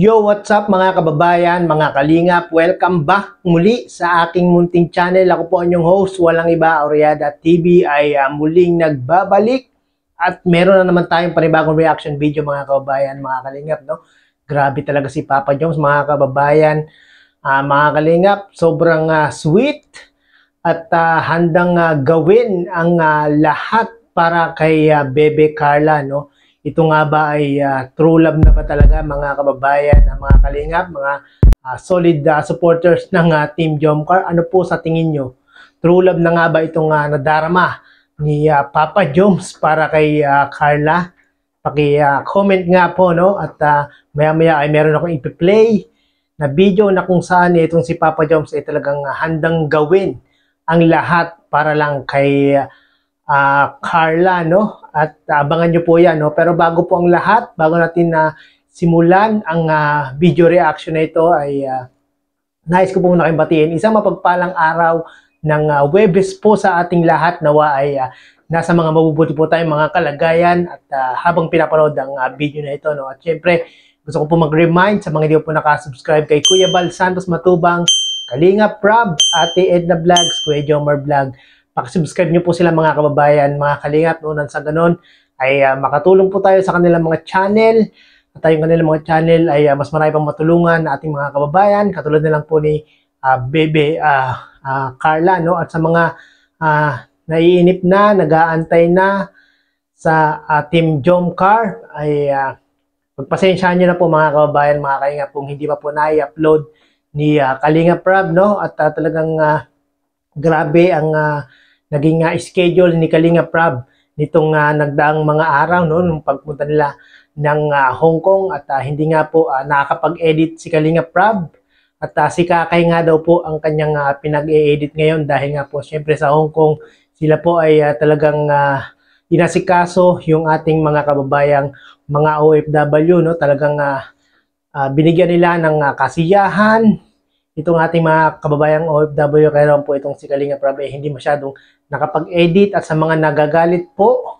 Yo, what's up mga kababayan, mga kalingap? Welcome back muli sa aking munting channel. Ako po ang inyong host, walang iba, Aureada TV ay muling nagbabalik. At meron na naman tayong panibagong reaction video mga kababayan, mga kalingap. No? Grabe talaga si Papa Joms mga kababayan, mga kalingap. Sobrang sweet at handang gawin ang lahat para kay Bebe Carla, no? Ito nga ba ay true love na ba talaga mga kababayan, mga kalingap, mga solid supporters ng Team Jomcar? Ano po sa tingin nyo? True love na nga ba itong nadarama ni Papa Joms para kay Carla? Paki-comment nga po, no? At maya-maya ay meron akong ipi-play na video na kung saan itong si Papa Joms ay talagang handang gawin ang lahat para lang kay Carla, no? At abangan nyo po yan, no? Pero bago po ang lahat, bago natin simulan ang video reaction na ito, ay nais ko po muna kayong batiin. Isang mapagpalang araw ng Huwebes po sa ating lahat. Nawa ay nasa mga mabubuti po tayong mga kalagayan at habang pinapanood ang video na ito, no? At syempre, gusto ko po mag-remind sa mga hindi po nakasubscribe kay Kuya Bal Santos Matubang, Kalingap Prab, Ate Edna Vlogs, Kuya Jomar Vlog. Pakisubscribe nyo po sila mga kababayan, mga kalingap, no? Nang sa ganun ay makatulong po tayo sa kanilang mga channel at yung kanilang mga channel ay mas marami pang matulungan na ating mga kababayan, katulad na lang po ni Bebe Carla, no? At sa mga naiinip na, nag-aantay na sa Team Jomcar ay pagpasensyahan nyo na po mga kababayan, mga kalingap, kung hindi pa po na-upload ni Kalingap Prab, no? At talagang grabe ang naging schedule ni Kalingap Prab nitong nagdaang mga araw, no, nung pagpunta nila ng Hong Kong at hindi nga po nakakapag-edit si Kalingap Prab at si Kakay nga daw po ang kanyang pinag-e-edit ngayon dahil nga po syempre sa Hong Kong sila po ay talagang inasikaso yung ating mga kababayang mga OFW, no, talagang binigyan nila ng kasiyahan itong ating mga kababayang OFW, kaya naman po itong si Kalingap Prab hindi masyadong nakapag-edit. At sa mga nagagalit po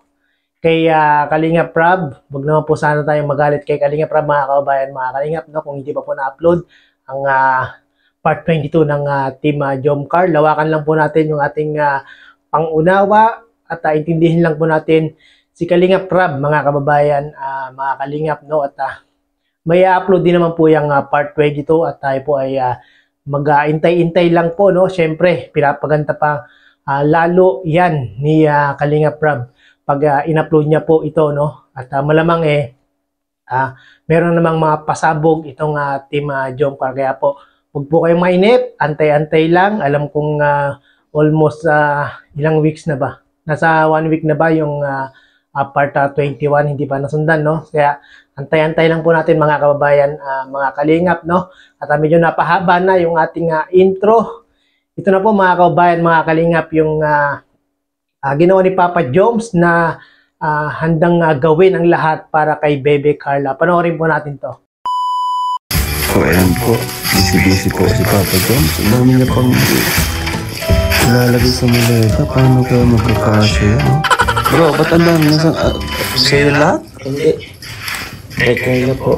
kay Kalingap Prab, wag naman po sana tayong magalit kay Kalingap Prab mga kababayan, mga kalingap, no? Kung hindi pa po na-upload ang part 22 ng Team Jomcar, lawakan lang po natin yung ating pangunawa at intindihin lang po natin si Kalingap Prab mga kababayan, mga kalingap, no? At may upload din naman po yung part 22 at tayo po ay mag-intay-intay lang po, no? Siyempre, pinapaganda pa lalo yan ni Kalingap Prab pag in-upload niya po ito, no? At malamang meron namang mga pasabog itong Team Jomcar. Kaya po, huwag po kayong mainip, antay-antay lang. Alam kong almost ilang weeks na ba? Nasa 1 week na ba yung part 21, hindi pa nasundan, no? Kaya antay-antay lang po natin mga kababayan, mga kalingap, no? At medyo napahaba na yung ating intro. Ito na po mga kababayan, mga kalingap, yung ginawa ni Papa Joms na handang gawin ang lahat para kay Bebe Carla. Panoorin po natin to. So ayan po, busy po si Papa Joms. Ang dami niya pang lalagay sa maleta. Paano kayo magkakasya? Bro, ba't ang dami? Sa'yo lahat? Hindi. Kay Carla po.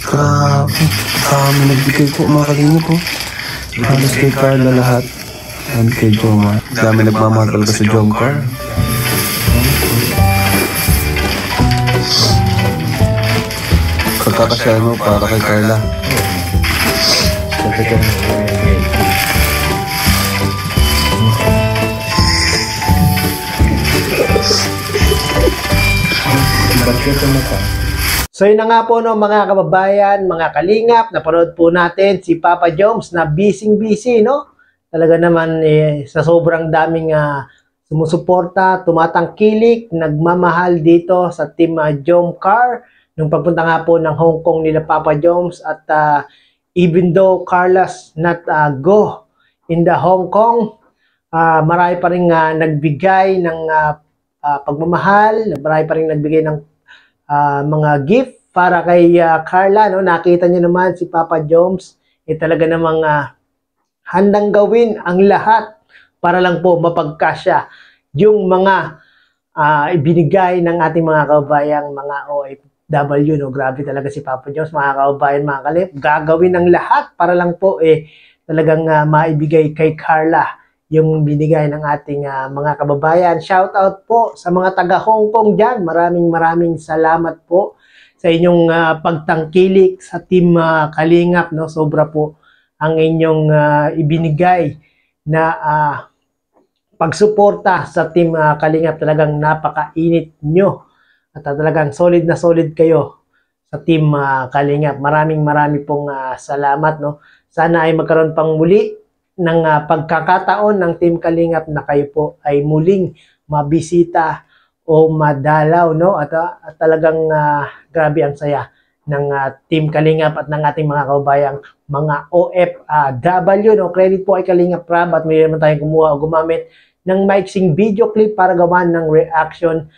Grabe. Kami nagbigay po, mga kalingap po. Halos kay Carla lahat. And kay Jomar. Dami nagmamahal talaga sa Jomcar. Pagkakasya mo para kay Carla. Sabi ka na. So yun na nga po, no, mga kababayan, mga kalingap, napanood po natin si Papa Joms na busy, no? Talaga naman sa sobrang daming sumusuporta, tumatangkilik, nagmamahal dito sa Team Jomcar nung pagpunta nga po ng Hong Kong nila Papa Joms. At even though Carla's not go in the Hong Kong, marami pa rin nagbigay ng pagmamahal, marami pa rin nagbigay ng mga gift para kay Carla, no? Nakita niyo naman si Papa Joms talaga namang handang gawin ang lahat para lang po mapagkasya yung mga ibinigay ng ating mga kababayang mga W, no? Grabe talaga si Papa Jones, mga kaubayan, mga kalingap. Gagawin ng lahat para lang po talagang maibigay kay Carla yung binigay ng ating mga kababayan. Shout out po sa mga taga Hong Kong dyan. Maraming salamat po sa inyong pagtangkilik sa Team Kalingap, no? Sobra po ang inyong ibinigay na pagsuporta sa Team Kalingap. Talagang napakainit nyo at talagang solid na solid kayo sa Team Kalingap. Marami pong salamat, no? Sana ay magkaroon pang muli ng pagkakataon ng Team Kalingap na kayo po ay muling mabisita o madalaw, no? At talagang grabe ang saya ng Team Kalingap at ng ating mga kaubayang mga OFW, no? Credit po ay Kalingap Prab at may naman tayong kumuha o gumamit ng maiksing video clip para gawan ng reaction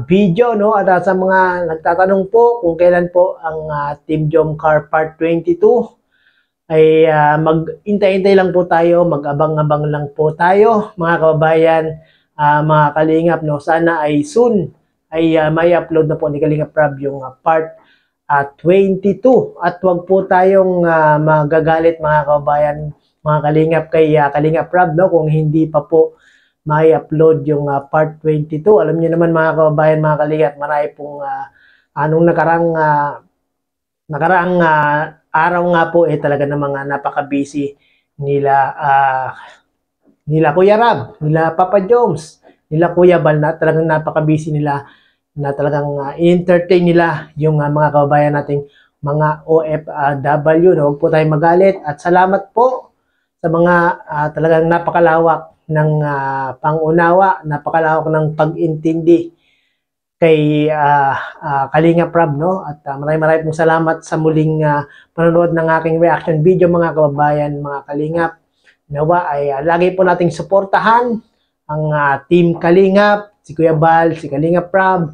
video, no? At sa mga nagtatanong po kung kailan po ang Team Jomcar Part 22 ay mag-intay-intay lang po tayo, mag-abang-abang lang po tayo, mga kababayan, mga Kalingap, no? Sana ay soon ay may upload na po ni Kalingap Prab yung Part 22 at wag po tayong magagalit, mga kababayan, mga Kalingap, kay Kalingap Prab, no? Kung hindi pa po may upload yung Part 22. Alam niyo naman, mga kababayan, mga Kalingap, marami pong anong nakaraang araw nga po talaga ng mga napaka-busy nila Kuya Rab, nila Papa Jones, nila Kuya Bal, na talagang napaka-busy nila na talagang entertain nila yung mga kababayan nating mga OFW. No? Huwag po tayong magalit at salamat po sa mga talagang napakalawak ng pangunawa, napakalawak ng pag-intindi kay Kalingap Prab, no? At maraming pong salamat sa muling panonood ng aking reaction video, mga kababayan, mga Kalingap. Nawa ay lagi po nating suportahan ang Team Kalingap, si Kuya Bal, si Kalingap Prab,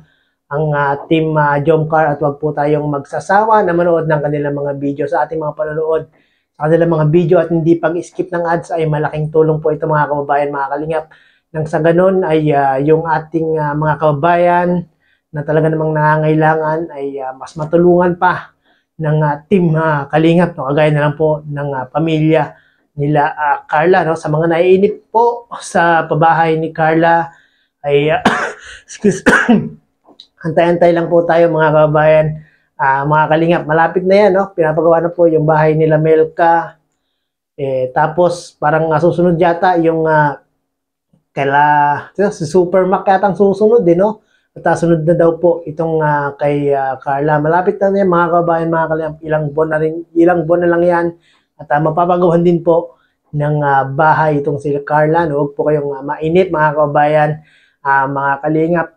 ang Team Jomcar, at wag po tayong magsasawa na manood ng kanilang mga video. Sa ating mga panonood sa kanilang mga video at hindi pag-skip ng ads ay malaking tulong po ito, mga kababayan, mga Kalingap. Nang sa ganun ay yung ating mga kababayan na talaga namang nangangailangan ay mas matulungan pa ng Team Kalingap, no? Kagaya na lang po ng pamilya nila Carla, no? Sa mga naiinip po sa pabahay ni Carla ay excuse antay-antay lang po tayo, mga kababayan, mga Kalingap. Malapit na yan, no? Pinapagawa na po yung bahay nila Melka. Tapos parang susunod yata yung si Supermac yata ang susunod din, no? At sunod na daw po itong kay Carla. Malapit na yan, mga kababayan, mga Kalingap. Ilang buwan na lang yan. At mapapagawan din po ng bahay itong si Carla. No? Huwag po kayong mainit, mga kababayan, mga Kalingap.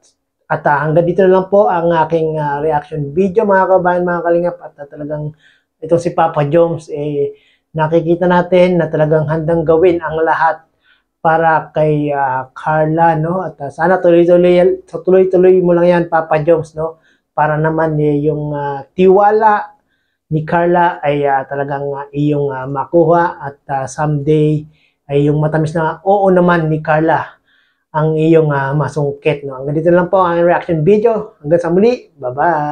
At hanggang dito na lang po ang aking reaction video, mga kababayan, mga Kalingap. At talagang itong si Papa Jones, nakikita natin na talagang handang gawin ang lahat para kay Carla, no? At sana tuloy-tuloy mo lang yan, Papa Jones, no? Para naman yung tiwala ni Carla ay talagang iyong makuha at someday ay yung matamis na oo naman ni Carla ang iyong masungkit, no? Hanggang dito lang po ang reaction video. Hanggang sa muli. Bye-bye!